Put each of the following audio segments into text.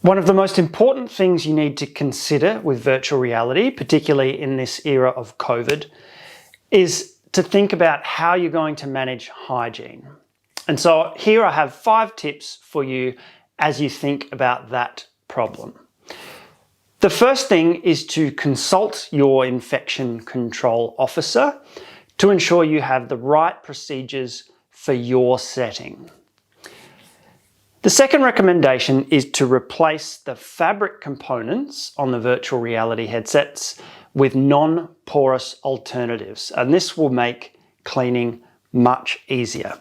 One of the most important things you need to consider with virtual reality, particularly in this era of COVID, is to think about how you're going to manage hygiene. And so here I have 5 tips for you as you think about that problem. The first thing is to consult your infection control officer to ensure you have the right procedures for your setting. The second recommendation is to replace the fabric components on the virtual reality headsets with non-porous alternatives, and this will make cleaning much easier.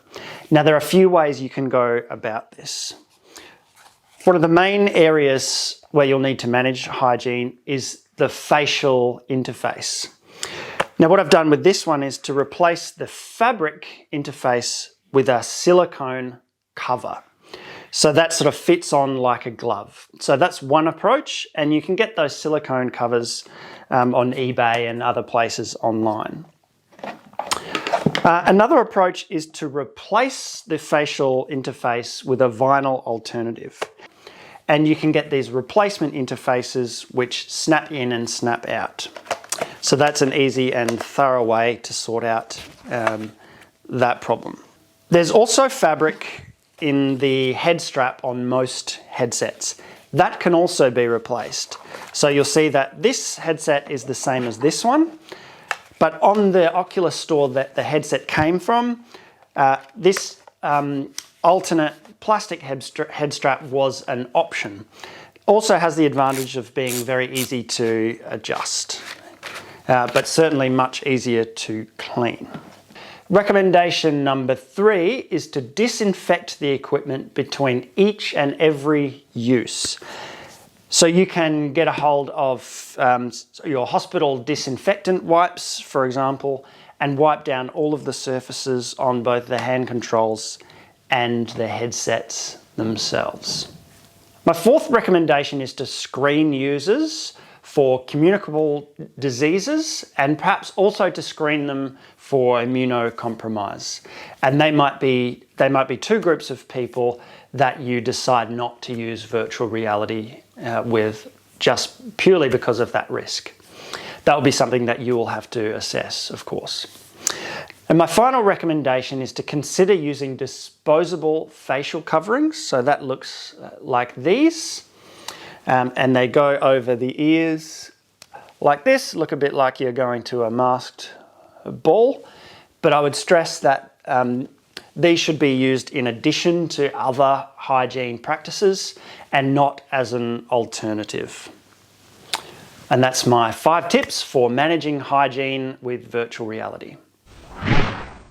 Now, there are a few ways you can go about this. One of the main areas where you'll need to manage hygiene is the facial interface. Now, what I've done with this one is to replace the fabric interface with a silicone cover. So that sort of fits on like a glove. So that's one approach, and you can get those silicone covers on eBay and other places online. Another approach is to replace the facial interface with a vinyl alternative. And you can get these replacement interfaces which snap in and snap out. So that's an easy and thorough way to sort out that problem. There's also fabric in the head strap on most headsets. That can also be replaced. So you'll see that this headset is the same as this one, but on the Oculus store that the headset came from, this alternate plastic head strap was an option. Also has the advantage of being very easy to adjust, but certainly much easier to clean. Recommendation number 3 is to disinfect the equipment between each and every use. So you can get a hold of your hospital disinfectant wipes, for example, and wipe down all of the surfaces on both the hand controls and the headsets themselves. My 4th recommendation is to screen users for communicable diseases and perhaps also to screen them for immunocompromise. And they might be 2 groups of people that you decide not to use virtual reality with just purely because of that risk. That will be something that you will have to assess, of course. And my final recommendation is to consider using disposable facial coverings. So that looks like these. And they go over the ears like this, look a bit like you're going to a masked ball. But I would stress that these should be used in addition to other hygiene practices and not as an alternative. And that's my 5 tips for managing hygiene with virtual reality.